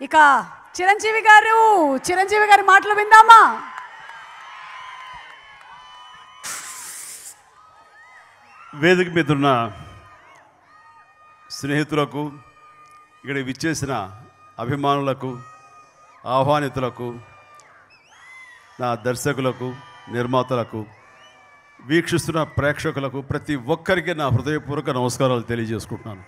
ఇక చిరంజీవి గారి మాటలు విందామా? వేదిక మీద ఉన్న స్నేహితులకు, ఇక్కడ విచ్చేసిన అభిమానులకు, ఆహ్వానితులకు, నా దర్శకులకు, నిర్మాతలకు, వీక్షిస్తున్న ప్రేక్షకులకు ప్రతి ఒక్కరికి నా హృదయపూర్వక నమస్కారాలు తెలియజేసుకుంటున్నాను.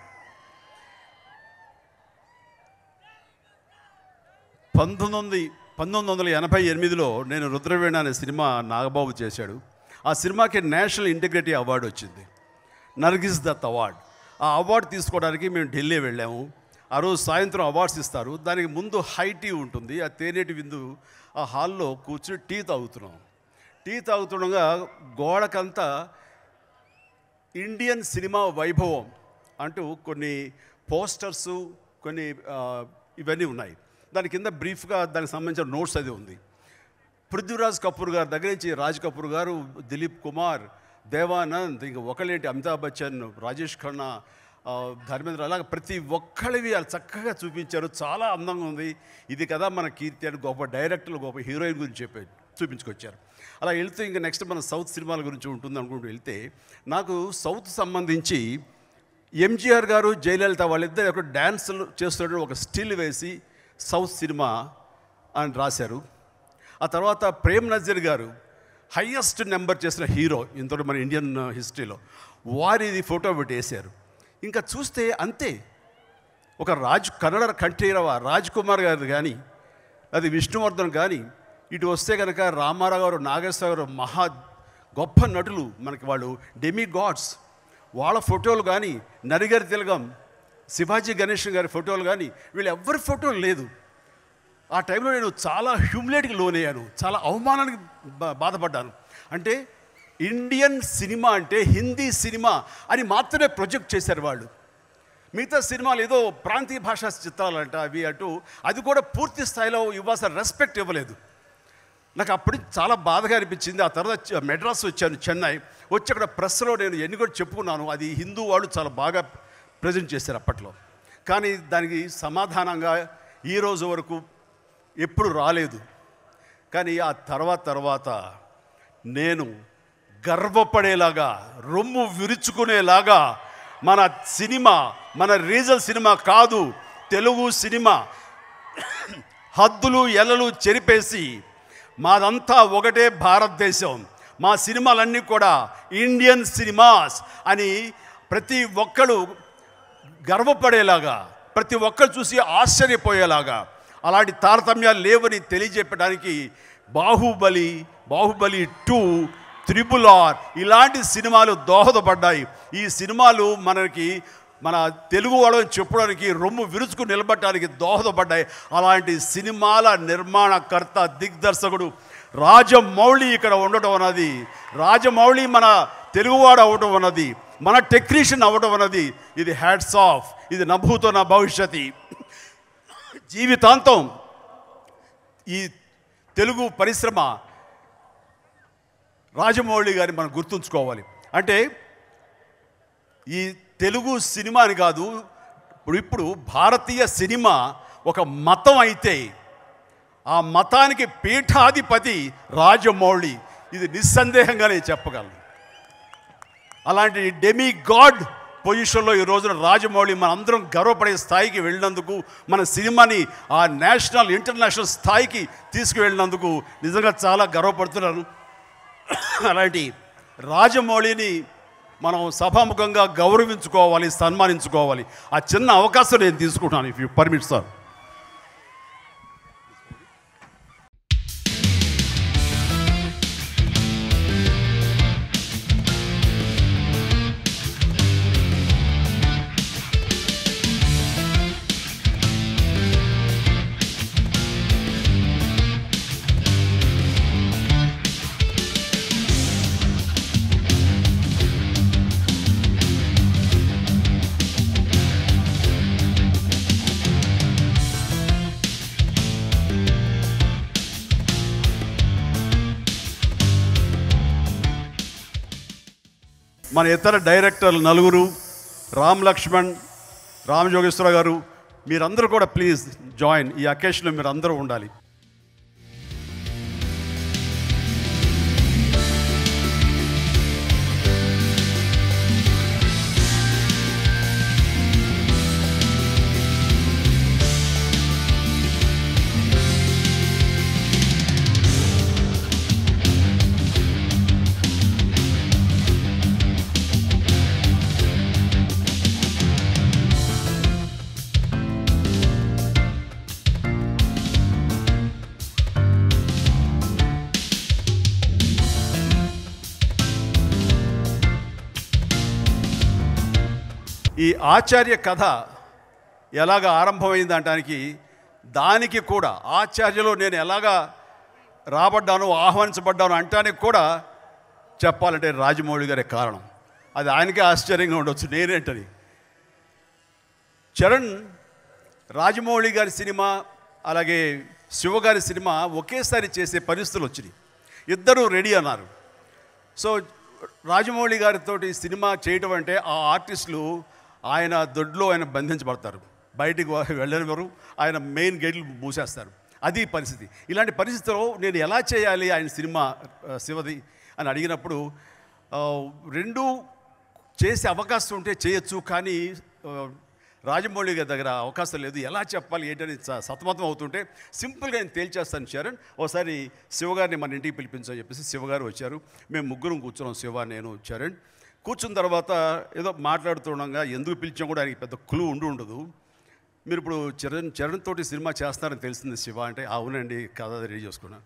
1988లో నేను రుద్రవీణ అనే సినిమా నాగబాబు చేశాడు. ఆ సినిమాకి నేషనల్ ఇంటిగ్రిటీ అవార్డు వచ్చింది, నర్గిస్ దత్ అవార్డు. ఆ అవార్డు తీసుకోవడానికి మేము ఢిల్లీ వెళ్ళాము. ఆ రోజు సాయంత్రం అవార్డ్స్ ఇస్తారు. దానికి ముందు హై టీ ఉంటుంది, ఆ తేనెటి విందు. ఆ హాల్లో కూర్చుని టీ తాగుతుండగా గోడకంతా ఇండియన్ సినిమా వైభవం అంటూ కొన్ని పోస్టర్సు, కొన్ని ఇవన్నీ ఉన్నాయి. దాని కింద బ్రీఫ్గా దానికి సంబంధించిన నోట్స్ అది ఉంది. పృథ్వీరాజ్ కపూర్ గారి దగ్గర నుంచి రాజ్ కపూర్ గారు, దిలీప్ కుమార్, దేవానంద్, ఇంకా ఒకళ్ళేంటి అమితాబ్ బచ్చన్, రాజేష్ ఖన్నా, ధర్మేంద్ర, అలాగ ప్రతి ఒక్కళ్ళవి వాళ్ళు చక్కగా చూపించారు. చాలా అందంగా ఉంది. ఇది కదా మన కీర్తి అని గొప్ప డైరెక్టర్లు, గొప్ప హీరోయిన్ గురించి చూపించుకొచ్చారు. అలా వెళ్తే ఇంకా నెక్స్ట్ మన సౌత్ సినిమాల గురించి ఉంటుంది అనుకుంటూ వెళ్తే, నాకు సౌత్ సంబంధించి ఎంజీఆర్ గారు, జయలలిత వాళ్ళిద్దరు ఒక డ్యాన్సులు చేస్తున్న ఒక స్టిల్ వేసి సౌత్ సినిమా అని రాశారు. ఆ తర్వాత ప్రేమ్ నజీర్ గారు హయ్యెస్ట్ నెంబర్ చేసిన హీరో ఇంతలో మన ఇండియన్ హిస్టరీలో, వారిది ఫోటో పెట్టి వేశారు. ఇంకా చూస్తే అంతే. ఒక కన్నడ కంఠీరవ రాజ్ కుమార్ గారు కానీ, అది విష్ణువర్ధన్ కానీ, ఇటు వస్తే కనుక రామారావు గారు, నాగేశ్వర గారు, మహా గొప్ప నటులు మనకి, వాళ్ళు డెమీ గాడ్స్. వాళ్ళ ఫోటోలు కానీ, నరిగారి తిలగం, శివాజీ గణేశన్ గారి ఫోటోలు కానీ, వీళ్ళు ఎవరి ఫోటోలు లేదు. ఆ టైంలో నేను చాలా హ్యూమిలేట్కి లోనయ్యాను, చాలా అవమానానికి బాధపడ్డాను. అంటే ఇండియన్ సినిమా అంటే హిందీ సినిమా అని మాత్రమే ప్రొజెక్ట్ చేశారు వాళ్ళు. మిగతా సినిమాలు ఏదో ప్రాంతీయ భాషా చిత్రాలంట అవి అటు, అది కూడా పూర్తి స్థాయిలో ఇవ్వాల్సిన రెస్పెక్ట్ ఇవ్వలేదు. నాకు అప్పుడు చాలా బాధగా అనిపించింది. ఆ తర్వాత మెడ్రాస్ వచ్చాను, చెన్నై వచ్చి అక్కడ ప్రెస్లో నేను ఎన్ని కూడా చెప్పుకున్నాను. అది హిందూ వాళ్ళు చాలా బాగా ప్రజెంట్ చేశారు అప్పట్లో. కానీ దానికి సమాధానంగా ఈరోజు వరకు ఎప్పుడు రాలేదు. కానీ ఆ తర్వాత నేను గర్వపడేలాగా, రొమ్ము విరుచుకునేలాగా మన సినిమా, మన రీజనల్ సినిమా కాదు, తెలుగు సినిమా హద్దులు ఎల్లలు చెరిపేసి మాదంతా ఒకటే భారతదేశం, మా సినిమాలన్నీ కూడా ఇండియన్ సినిమాస్ అని ప్రతి ఒక్కరు గర్వపడేలాగా, ప్రతి ఒక్కరు చూసి ఆశ్చర్యపోయేలాగా, అలాంటి తారతమ్యాలు లేవని తెలియజెప్పడానికి బాహుబలి 2, RRR ఇలాంటి సినిమాలు దోహదపడ్డాయి. ఈ సినిమాలు మన తెలుగు వాళ్ళని చెప్పడానికి, రొమ్ము విరుచుకు నిలబడటానికి దోహదపడ్డాయి. అలాంటి సినిమాల నిర్మాణకర్త, దిగ్దర్శకుడు రాజమౌళి ఇక్కడ ఉండటం అన్నది, రాజమౌళి మన తెలుగువాడు అవ్వటం అన్నది, మన టెక్నీషియన్ అవ్వటం అన్నది, ఇది హ్యాట్స్ ఆఫ్. ఇది నభూతో నా భవిష్యత్తు. జీవితాంతం ఈ తెలుగు పరిశ్రమ రాజమౌళి గారిని మనం గుర్తుంచుకోవాలి. అంటే ఈ తెలుగు సినిమా అని కాదు, ఇప్పుడు భారతీయ సినిమా ఒక మతం అయితే ఆ మతానికి పీఠాధిపతి రాజమౌళి. ఇది నిస్సందేహంగా నేను చెప్పగలను. అలాంటి డెమీ గాడ్ పొజిషన్లో ఈ రోజున రాజమౌళి మనందరం గర్వపడే స్థాయికి వెళ్ళినందుకు, మన సినిమాని ఆ నేషనల్, ఇంటర్నేషనల్ స్థాయికి తీసుకువెళ్ళినందుకు నిజంగా చాలా గర్వపడుతున్నాను. అలాంటి రాజమౌళిని మనం సభాముఖంగా గౌరవించుకోవాలి, సన్మానించుకోవాలి. ఆ చిన్న అవకాశం నేను తీసుకుంటాను, ఇఫ్ యూ పర్మిట్ సార్. మన ఇతర డైరెక్టర్లు నలుగురు, రామ్ లక్ష్మణ్, రామ్ జోగేశ్వర గారు, మీరందరూ కూడా ప్లీజ్ జాయిన్, ఈ అకేషన్లో మీరు అందరూ ఉండాలి. ఈ ఆచార్య కథ ఎలాగ ఆరంభమైంది అనడానికి, దానికి కూడా ఆచార్యలో నేను ఎలాగా రాబడ్డాను, ఆహ్వానించబడ్డాను అంటానికి కూడా చెప్పాలంటే రాజమౌళి గారే కారణం. అది ఆయనకే ఆశ్చర్యంగా ఉండొచ్చు, నేనేంటని. చరణ్ రాజమౌళి గారి సినిమా అలాగే శివగారి సినిమా ఒకేసారి చేసే పరిస్థితులు వచ్చినాయి. ఇద్దరూ రెడీ అన్నారు. సో రాజమౌళి గారితో సినిమా చేయటం అంటే ఆ ఆర్టిస్టులు ఆయన దొడ్లో ఆయన బంధించబడతారు, బయటికి వెళ్ళనివారు, ఆయన మెయిన్ గేట్లు మూసేస్తారు. అది పరిస్థితి. ఇలాంటి పరిస్థితిలో నేను ఎలా చేయాలి ఆయన సినిమా శివది అని అడిగినప్పుడు, రెండూ చేసే అవకాశం ఉంటే చేయొచ్చు, కానీ రాజమౌళి గారి దగ్గర అవకాశం లేదు, ఎలా చెప్పాలి ఏంటని సతమతం అవుతుంటే సింపుల్గా నేను తేల్చేస్తాను చరణ్, ఒకసారి శివగారిని మన ఇంటికి పిలిపించని చెప్పేసి శివగారు వచ్చారు. మేము ముగ్గురం కూర్చున్నాం, శివ, నేను, చరణ్. కూర్చున్న తర్వాత ఏదో మాట్లాడుతుండగా ఎందుకు పిలిచాం కూడా ఆయనకి పెద్ద క్లూ ఉండదు. మీరు ఇప్పుడు చరణ్ తోటి సినిమా చేస్తారని తెలిసింది శివ అంటే, అవునండి కథ రెడీ చేసుకున్నాను.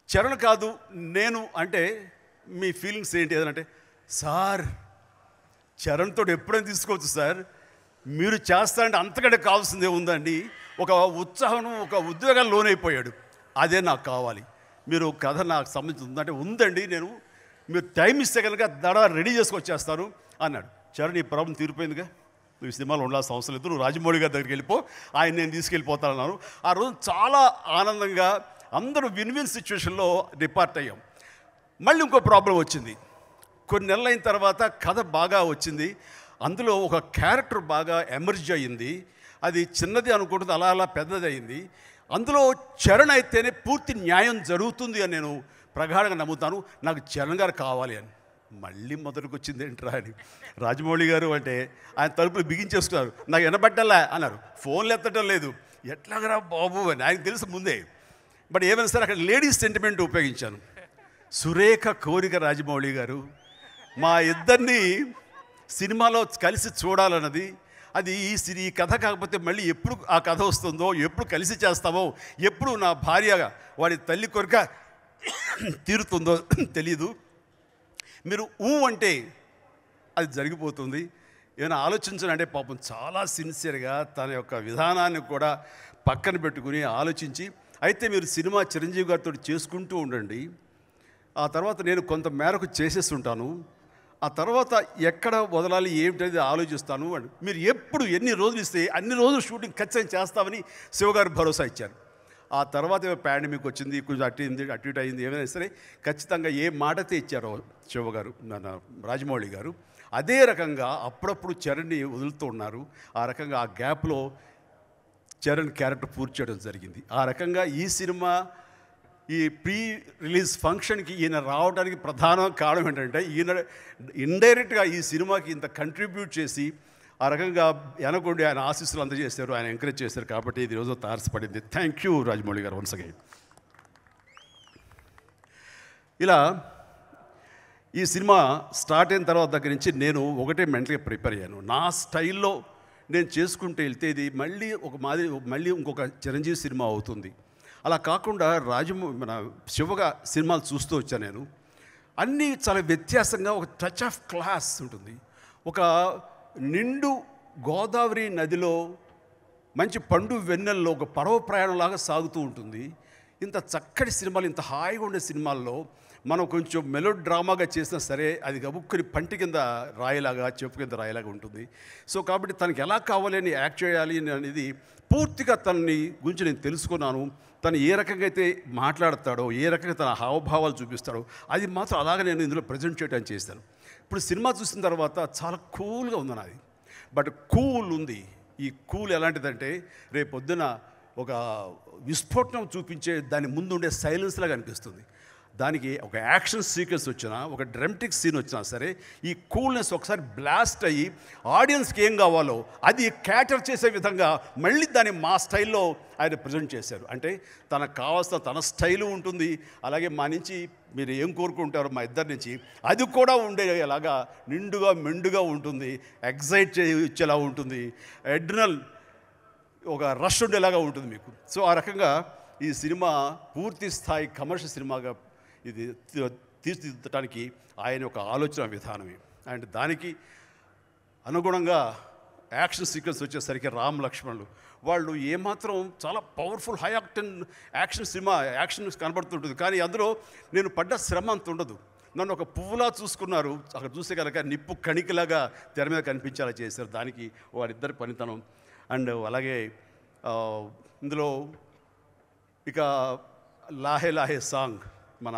చరణ్ కాదు నేను అంటే మీ ఫీలింగ్స్ ఏంటి ఏదంటే, సార్ చరణ్ తోటి ఎప్పుడైనా తీసుకోవచ్చు సార్, మీరు చేస్తారంటే అంతకంటే కావాల్సిందే ఉందండి. ఒక ఉత్సాహం, ఒక ఉద్వేగాలు లోనైపోయాడు. అదే నాకు కావాలి, మీరు కథ నాకు సంబంధించి ఉందంటే ఉందండి, నేను మీరు టైం ఇస్తే కనుక రెడీ చేసుకొచ్చేస్తాను అన్నాడు. చరణ్ ఈ ప్రాబ్లం తీరిపోయిందిగా, నువ్వు సినిమాలో ఉండాల్సిన అవసరం లేదు, నువ్వు రాజమౌళి గారి దగ్గరికి వెళ్ళిపో, ఆయన నేను తీసుకెళ్ళిపోతానన్నాను. ఆ రోజు చాలా ఆనందంగా అందరూ విన్ సిచ్యువేషన్లో డిపార్ట్ అయ్యాం. మళ్ళీ ఇంకో ప్రాబ్లం వచ్చింది. కొన్ని నెలలు అయిన తర్వాత కథ బాగా వచ్చింది, అందులో ఒక క్యారెక్టర్ బాగా ఎమర్జ్ అయ్యింది. అది చిన్నది అనుకుంటుంది, అలా అలా పెద్దది అయింది. అందులో చరణ్ అయితేనే పూర్తి న్యాయం జరుగుతుంది అని నేను ప్రగాఢంగా నమ్ముతాను. నాకు చరణ్ గారు కావాలి అని. మళ్ళీ మొదటికి వచ్చింది ఏంట్రా అని. రాజమౌళి గారు అంటే ఆయన తలుపులు బిగించేసుకున్నారు. నాకు వినబట్టలే అన్నారు, ఫోన్లు ఎత్తడం లేదు. ఎట్లాగరా బాబు అని ఆయనకు తెలుసు ముందే. బట్ ఏమైనా సరే అక్కడ లేడీస్ సెంటిమెంట్ ఉపయోగించాను. సురేఖ కోరిక రాజమౌళి గారు, మా ఇద్దరిని సినిమాలో కలిసి చూడాలన్నది. అది ఈ కథ కాకపోతే మళ్ళీ ఎప్పుడు ఆ కథ వస్తుందో, ఎప్పుడు కలిసి చేస్తామో, ఎప్పుడు నా భార్యగా వాడి తల్లి కోరిక తీరుతుందో తెలీదు. మీరు అంటే అది జరిగిపోతుంది. ఏమైనా ఆలోచించాలంటే పాపం చాలా సిన్సియర్గా తన యొక్క విధానాన్ని కూడా పక్కన పెట్టుకుని ఆలోచించి, అయితే మీరు సినిమా చిరంజీవి గారితో చేసుకుంటూ ఉండండి, ఆ తర్వాత నేను కొంత మేరకు చేసేస్తుంటాను, ఆ తర్వాత ఎక్కడ వదలాలి ఏమిటనేది ఆలోచిస్తాను అని. మీరు ఎప్పుడు ఎన్ని రోజులు ఇస్తే అన్ని రోజులు షూటింగ్ ఖచ్చితంగా చేస్తామని శివగారు భరోసా ఇచ్చారు. ఆ తర్వాత పాండమిక్ వచ్చింది, కొంచెం అటు ఇటు అయింది, ఏమైనా సరే ఖచ్చితంగా ఏ మాటతే ఇచ్చారో శివగారు, మన రాజమౌళి గారు, అదే రకంగా అప్పుడప్పుడు చరణ్ని వదులుతూ ఉన్నారు. ఆ రకంగా ఆ గ్యాప్లో చరణ్ క్యారెక్టర్ పూర్తి చేయడం జరిగింది. ఆ రకంగా ఈ సినిమా ఈ ప్రీ రిలీజ్ ఫంక్షన్కి ఈయన రావడానికి ప్రధాన కారణం ఏంటంటే, ఈయన ఇండైరెక్ట్గా ఈ సినిమాకి ఇంత కంట్రిబ్యూట్ చేసి ఆ రకంగా వెనకొండి ఆయన ఆశీస్సులు అందజేశారు, ఆయన ఎంకరేజ్ చేశారు. కాబట్టి ఇది రోజు తారసపడింది. థ్యాంక్ యూ రాజమౌళి గారు వన్స్ అగైన్. ఇలా ఈ సినిమా స్టార్ట్ అయిన తర్వాత దగ్గర నుంచి నేను ఒకటే మెంటల్గా ప్రిపేర్ అయ్యాను. నా స్టైల్లో నేను చేసుకుంటూ వెళ్తే ఇది మళ్ళీ ఇంకొక చిరంజీవి సినిమా అవుతుంది. అలా కాకుండా మన శివగా సినిమాలు చూస్తూ వచ్చాను నేను. అన్నీ చాలా వ్యత్యాసంగా ఒక టచ్ ఆఫ్ క్లాస్ ఉంటుంది. ఒక నిండు గోదావరి నదిలో మంచి పండు వెన్నెల్లో ఒక పడవ ప్రయాణంలాగా సాగుతూ ఉంటుంది. ఇంత చక్కటి సినిమాలు, ఇంత హాయిగా ఉండే సినిమాల్లో మనం కొంచెం మెలో డ్రామాగా చేసినా సరే అది గబుక్కుని పంటి కింద రాయిలాగా, చెప్పు కింద రాయిలాగా ఉంటుంది. సో కాబట్టి తనకి ఎలా కావాలి అని యాక్ట్ చేయాలి అనేది పూర్తిగా తనని గురించి నేను తెలుసుకున్నాను. తను ఏ రకంగా అయితే మాట్లాడతాడో, ఏ రకంగా తన హావభావాలు చూపిస్తాడో అది మాత్రం అలాగే నేను ఇందులో ప్రజెంట్ చేయడానికి చేస్తాను. ఇప్పుడు సినిమా చూసిన తర్వాత చాలా కూల్గా ఉంది నాది, బట్ కూల్ ఉంది, ఈ కూల్ ఎలాంటిదంటే రేపొద్దున ఒక విస్ఫోటనం చూపించే దాని ముందు ఉండే సైలెన్స్ లాగా అనిపిస్తుంది. దానికి ఒక యాక్షన్ సీక్వెన్స్ వచ్చినా, ఒక డ్రామాటిక్ సీన్ వచ్చినా సరే, ఈ కూల్నెస్ ఒకసారి బ్లాస్ట్ అయ్యి ఆడియన్స్కి ఏం కావాలో అది క్యాటర్ చేసే విధంగా మళ్ళీ దాన్ని మా స్టైల్లో ఆయన ప్రజెంట్ చేశారు. అంటే తనకు కావాల్సిన తన స్టైలు ఉంటుంది, అలాగే మా నుంచి మీరు ఏం కోరుకుంటారో మా ఇద్దరి నుంచి అది కూడా ఉండేలాగా నిండుగా మెండుగా ఉంటుంది, ఎగ్జైట్ చేయించేలా ఉంటుంది, ఎడ్రినల్ ఒక రష్ ఉండేలాగా ఉంటుంది మీకు. సో ఆ రకంగా ఈ సినిమా పూర్తి స్థాయి కమర్షియల్ సినిమాగా ఇది తీర్చిదిద్దడానికి ఆయన ఒక ఆలోచన విధానమే. అండ్ దానికి అనుగుణంగా యాక్షన్ సీక్వెన్స్ వచ్చేసరికి రామ్ లక్ష్మణులు వాళ్ళు ఏమాత్రం చాలా పవర్ఫుల్ హై యాక్షన్ యాక్షన్ కనబడుతుంటుంది. కానీ అందులో నేను పడ్డ శ్రమ అంత ఉండదు. నన్ను ఒక పువ్వులా చూసుకున్నారు, అక్కడ చూస్తే కనుక నిప్పు కణికలాగా తెర మీద కనిపించేలా చేశారు. దానికి వారిద్దరి పనితనం. అండ్ అలాగే ఇందులో ఇక లాహే లాహే సాంగ్ మన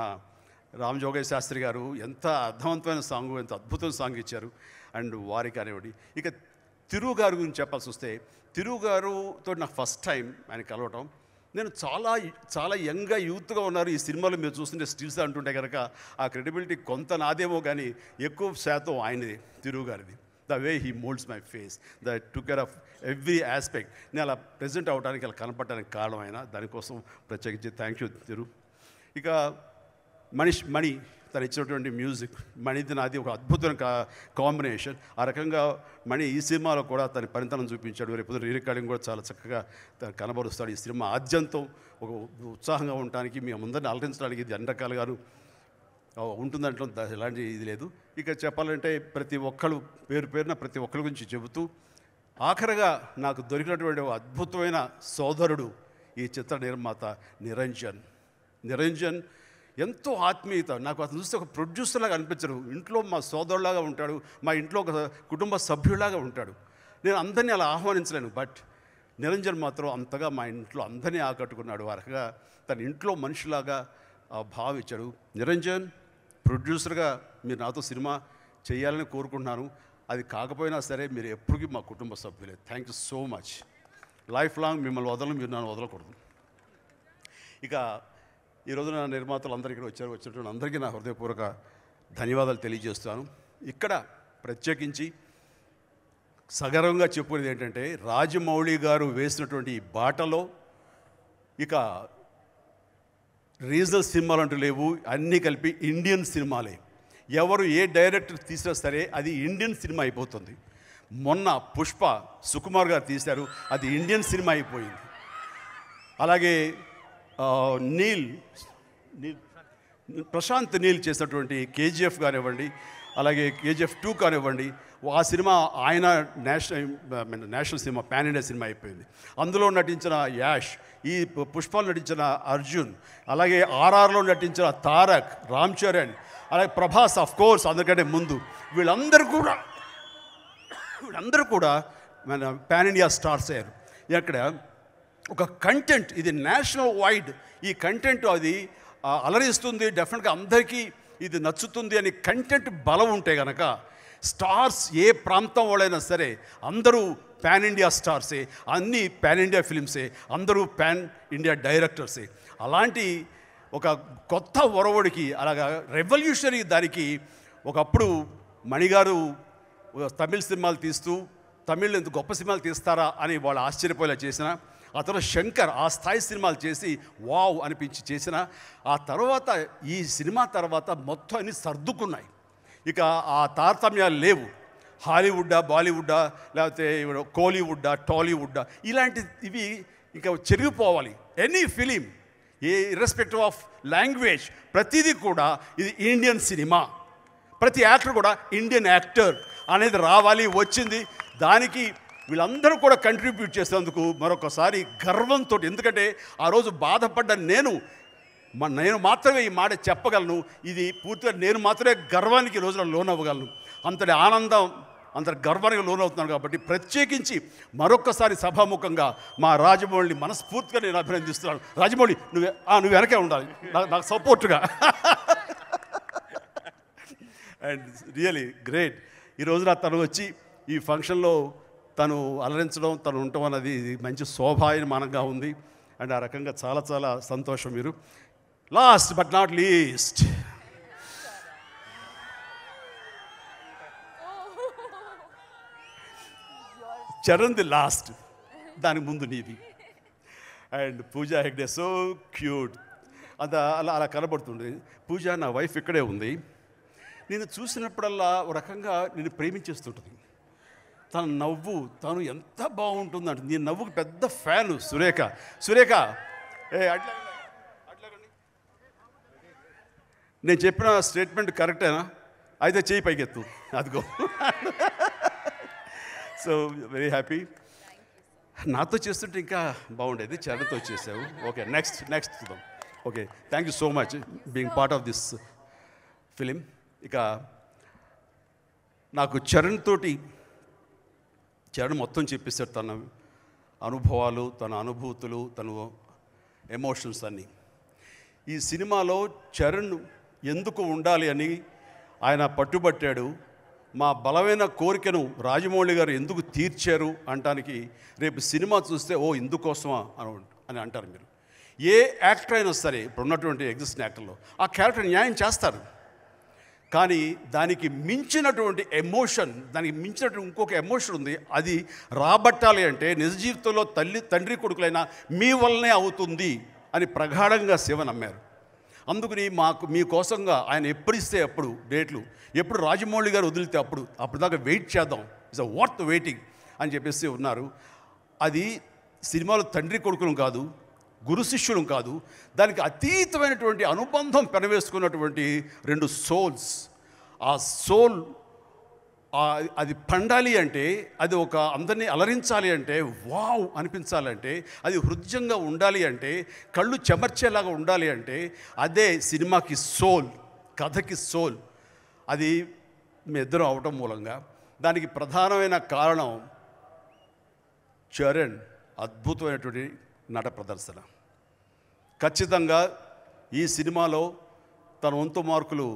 రామ్ జోగయ్య శాస్త్రి గారు ఎంత అర్థవంతమైన సాంగ్, ఎంత అద్భుతమైన సాంగ్ ఇచ్చారు. అండ్ వారికి కానివ్వండి. ఇక తిరుగు గారి గురించి చెప్పాల్సి వస్తే, తిరుగు గారుతో నాకు ఫస్ట్ టైం ఆయన కలవటం, నేను చాలా యంగ్గా యూత్గా ఉన్నారు. ఈ సినిమాలో మీరు చూస్తుంటే స్టిల్స్ అంటుంటే కనుక ఆ క్రెడిబిలిటీ కొంత నాదేమో, కానీ ఎక్కువ శాతం ఆయనది, తిరుగు గారిది. The way he moulds my face, the took care of every aspect. నేను అలా ప్రజెంట్ అవ్వడానికి, అలా కనపడడానికి కారణం ఆయన. దానికోసం ప్రత్యేకించి థ్యాంక్ యూ తిరు. ఇక మణి తను ఇచ్చినటువంటి మ్యూజిక్, మణిది నాది ఒక అద్భుతమైన కాంబినేషన్. ఆ రకంగా మణి ఈ సినిమాలో కూడా తన పనితనం చూపించాడు. రేపు రీ రికార్డింగ్ కూడా చాలా చక్కగా కనబరుస్తాడు. ఈ సినిమా ఆద్యంతం ఒక ఉత్సాహంగా ఉండటానికి, మీ అందరిని అలరించడానికి ఇది అన్ని రకాలుగాను ఉంటుందంటే ఎలాంటి ఇది లేదు. ఇక చెప్పాలంటే ప్రతి ఒక్కరు పేరున ప్రతి ఒక్కరి గురించి చెబుతూ, ఆఖరిగా నాకు దొరికినటువంటి ఒక అద్భుతమైన సోదరుడు ఈ చిత్ర నిర్మాత నిరంజన్. ఎంతో ఆత్మీయత. నాకు అతను చూస్తే ఒక ప్రొడ్యూసర్లాగా అనిపించరు. ఇంట్లో మా సోదరులాగా ఉంటాడు, మా ఇంట్లో ఒక కుటుంబ సభ్యులాగా ఉంటాడు. నేను అందరినీ అలా ఆహ్వానించలేను, బట్ నిరంజన్ మాత్రం అంతగా మా ఇంట్లో అందరినీ ఆకట్టుకున్నాడు. ఆ రకంగా తన ఇంట్లో మనిషిలాగా భావించాడు. నిరంజన్ ప్రొడ్యూసర్గా మీరు నాతో సినిమా చేయాలని కోరుకుంటున్నాను. అది కాకపోయినా సరే మీరు ఎప్పటికీ మా కుటుంబ సభ్యులే. Thank you so much. Lifelong మిమ్మల్ని వదలను, మీరు నన్ను వదలకూడదు. ఇక ఈరోజు నా నిర్మాతలు అందరూ ఇక్కడ వచ్చినటువంటి అందరికీ నా హృదయపూర్వక ధన్యవాదాలు తెలియజేస్తాను. ఇక్కడ ప్రత్యేకించి సగర్వంగా చెప్పుకునేది ఏంటంటే, రాజమౌళి గారు వేసినటువంటి ఈ బాటలో ఇక రీజనల్ సినిమాలు అంటూ లేవు, అన్నీ కలిపి ఇండియన్ సినిమాలే. ఎవరు ఏ డైరెక్టర్ తీసినా సరే అది ఇండియన్ సినిమా అయిపోతుంది. మొన్న పుష్ప సుకుమార్ గారు తీశారు, అది ఇండియన్ సినిమా అయిపోయింది. అలాగే ప్రశాంత్ నీల్ చేసినటువంటి కేజీఎఫ్ కానివ్వండి, అలాగే KGF 2 కానివ్వండి, ఆ సినిమా ఆయన national cinema, pan India cinema అయిపోయింది. అందులో నటించిన యాష్, ఈ పుష్పలో నటించిన అర్జున్, అలాగే RRలో నటించిన తారక్, రామ్ చరణ్, అలాగే ప్రభాస్ ఆఫ్ కోర్స్ అందరికంటే ముందు, వీళ్ళందరూ కూడా మన పాన్ ఇండియా స్టార్స్ అయ్యారు. ఇక్కడ ఒక కంటెంట్, ఇది నేషనల్ వైడ్, ఈ కంటెంట్ అది అలరిస్తుంది, డెఫినెట్గా అందరికీ ఇది నచ్చుతుంది అని కంటెంట్ బలం ఉంటే కనుక స్టార్స్ ఏ ప్రాంతం వాళ్ళైనా సరే అందరూ పాన్ ఇండియా స్టార్సే, అన్నీ పాన్ ఇండియా ఫిలిమ్సే, అందరూ పాన్ ఇండియా డైరెక్టర్సే. అలాంటి ఒక కొత్త ఒరవడికి, అలాగా రెవల్యూషనరీ దానికి ఒకప్పుడు మణిగారు తమిళ సినిమాలు తీస్తూ తమిళ్ ఎంత గొప్ప సినిమాలు తీస్తారా అని వాళ్ళు ఆశ్చర్యపోయేలా చేసిన, ఆ తర్వాత శంకర్ ఆ స్థాయి సినిమాలు చేసి వావ్ అనిపించి చేసిన, ఆ తర్వాత ఈ సినిమా తర్వాత మొత్తం అన్ని సర్దుకున్నాయి. ఇక ఆ తారతమ్యాలు లేవు. హాలీవుడ్డా, బాలీవుడ్డా, లేకపోతే కోలీవుడ్డా, టాలీవుడ్డా, ఇవి ఇంకా చెరిగిపోవాలి. Any film, irrespective of language, ప్రతిదీ కూడా ఇది ఇండియన్ సినిమా, ప్రతి యాక్టర్ కూడా ఇండియన్ యాక్టర్ అనేది రావాలి. వచ్చింది. దానికి వీళ్ళందరూ కూడా కంట్రిబ్యూట్ చేసేందుకు మరొకసారి గర్వంతో, ఎందుకంటే ఆ రోజు బాధపడ్డ నేను మాత్రమే ఈ మాట చెప్పగలను. ఇది పూర్తిగా నేను మాత్రమే గర్వానికి ఈ రోజున లోనవ్వగలను. అంతటి ఆనందం, అంతటి గర్వానికి లోనవుతున్నాను. కాబట్టి ప్రత్యేకించి మరొక్కసారి సభాముఖంగా మా రాజమౌళిని మనస్ఫూర్తిగా నేను అభినందిస్తున్నాను. రాజమౌళి, నువ్వు వెనకే ఉండాలి నాకు సపోర్టుగా. And really great. ఈ రోజున తను వచ్చి ఈ ఫంక్షన్లో తను అలరించడం, తను ఉండటం అన్నది మంచి శోభాయమానంగా ఉంది. అండ్ ఆ రకంగా చాలా చాలా సంతోషం. మీరు last but not least, Charan the last, దానికి ముందు నీది. And Pooja Hegde so cute, అలా అలా కనబడుతుంది. పూజ నా వైఫ్ ఇక్కడే ఉంది. నేను చూసినప్పుడల్లా ఒక రకంగా నేను ప్రేమించేస్తుంటుంది. తన నవ్వు, తను ఎంత బాగుంటుందంటే, నీ నవ్వుకి పెద్ద ఫ్యాను సురేఖ. సురేఖ అట్లాగండి, నేను చెప్పిన స్టేట్మెంట్ కరెక్టేనా? అయితే చేయి పైకెత్తు, అదిగో. So very happy. నాతో చేస్తుంటే ఇంకా బాగుండేది, చరణ్తో చేసావు. ఓకే, నెక్స్ట్ చూద్దాం. Okay, thank you so much being part of this film. ఇక నాకు చరణ్ మొత్తం చెప్పేశాడు, తన అనుభవాలు, తన అనుభూతులు, తన ఎమోషన్స్ అన్నీ. ఈ సినిమాలో చరణ్ ఎందుకు ఉండాలి అని ఆయన పట్టుబట్టాడు. మా బలమైన కోరికను రాజమౌళి గారు ఎందుకు తీర్చారు అంటానికి రేపు సినిమా చూస్తే ఓ ఇందుకోసమా అని అంటారు మీరు. ఏ యాక్టర్ అయినా సరే, ఇప్పుడు ఉన్నటువంటి ఎగ్జిస్టింగ్ యాక్టర్లో ఆ క్యారెక్టర్ న్యాయం చేస్తారు. కానీ దానికి మించినటువంటి ఎమోషన్, దానికి మించినటువంటి ఇంకొక ఎమోషన్ ఉంది. అది రాబట్టాలి అంటే నిజ జీవితంలో తండ్రి కొడుకులైనా మీ వల్లనే అవుతుంది అని ప్రగాఢంగా శివ నమ్మారు. అందుకని మీకోసంగా ఆయన ఎప్పుడు ఇస్తే అప్పుడు డేట్లు, ఎప్పుడు రాజమౌళి గారు వదిలితే అప్పుడు దాకా వెయిట్ చేద్దాం, ఇట్స్ అ వర్త్ వెయిటింగ్ అని చెప్పేసి ఉన్నారు. అది సినిమాలో తండ్రి కొడుకులు కాదు, గురు శిష్యులు కాదు, దానికి అతీతమైనటువంటి అనుబంధం పెనవేసుకున్నటువంటి రెండు సోల్స్. ఆ సోల్ అది పండాలి అంటే, అది ఒక అందరినీ అలరించాలి అంటే, వావ్ అనిపించాలంటే, అది హృదయంగా ఉండాలి అంటే, కళ్ళు చెమర్చేలాగా ఉండాలి అంటే, అదే సినిమాకి సోల్, కథకి సోల్. అది మీ ఇద్దరం అవటం మూలంగా దానికి ప్రధానమైన కారణం చరణ్ అద్భుతమైనటువంటి నట ప్రదర్శన. ఖచ్చితంగా ఈ సినిమాలో తన వంతు మార్కులు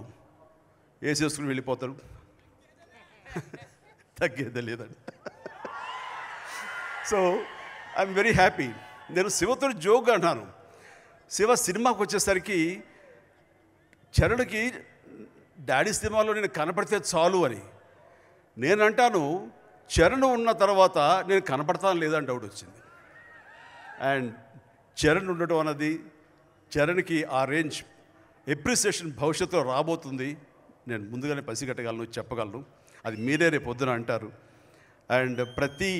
వేసేసుకుని వెళ్ళిపోతాడు, తగ్గేదే లేదండి. So I'm very happy. నేను శివతో జోక్గా అన్నాను, శివ సినిమాకి వచ్చేసరికి చరణ్కి డాడీ సినిమాలో నేను కనపడితే చాలు అని. నేను అంటాను, చరణ్ ఉన్న తర్వాత నేను కనపడతాను లేదని డౌట్ వచ్చింది. అండ్ చరణ్ ఉండటం అన్నది, చరణ్కి ఆ రేంజ్ ఎప్రిసియేషన్ భవిష్యత్తులో రాబోతుంది. నేను ముందుగానే పసిగట్టగలను, చెప్పగలను. అది మీరే రేపు పొద్దున అంటారు. అండ్ ప్రతి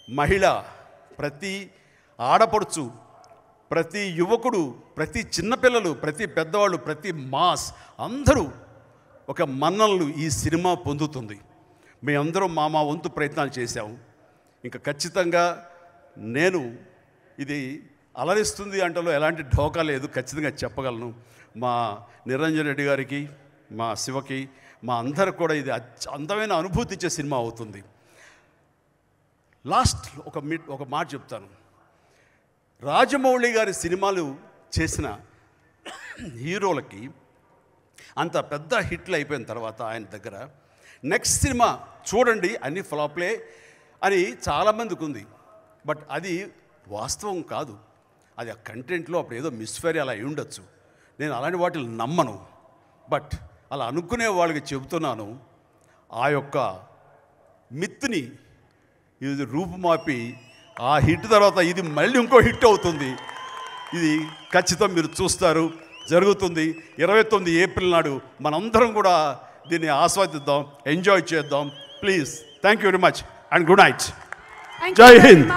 మహిళ, ప్రతి ఆడపడుచు, ప్రతి యువకుడు, ప్రతి చిన్నపిల్లలు, ప్రతి పెద్దవాళ్ళు, ప్రతి మాస్ అందరూ ఒక మన్ననలు ఈ సినిమా పొందుతుంది. మేమందరం మా వంతు ప్రయత్నాలు చేశాము. ఇంకా ఖచ్చితంగా నేను ఇది అలరిస్తుంది అంటలో ఎలాంటి ఢోకా లేదు, ఖచ్చితంగా చెప్పగలను. మా నిరంజన్ రెడ్డి గారికి, మా శివకి, మా అందరికి కూడా ఇది అందమైన అనుభూతి ఇచ్చే సినిమా అవుతుంది. లాస్ట్ ఒక మాట చెప్తాను. రాజమౌళి గారి సినిమాలు చేసిన హీరోలకి అంత పెద్ద హిట్లు అయిపోయిన తర్వాత ఆయన దగ్గర నెక్స్ట్ సినిమా చూడండి అన్ని ఫ్లాప్లే అని చాలామందికి ఉంది. బట్ అది వాస్తవం కాదు. అది ఆ కంటెంట్లో అప్పుడు ఏదో మిస్ఫైర్ అలా అయి ఉండొచ్చు. నేను అలాంటి వాటిని నమ్మను. బట్ అలా అనుకునే వాళ్ళకి చెబుతున్నాను, ఆ యొక్క మిత్ని ఇది రూపుమాపి ఆ హిట్ తర్వాత ఇది మళ్ళీ ఇంకో హిట్ అవుతుంది. ఇది ఖచ్చితంగా మీరు చూస్తారు, జరుగుతుంది. 29 ఏప్రిల్ నాడు మనందరం కూడా దీన్ని ఆస్వాదిద్దాం, ఎంజాయ్ చేద్దాం. Please, thank you very much and good night. జై హింద్.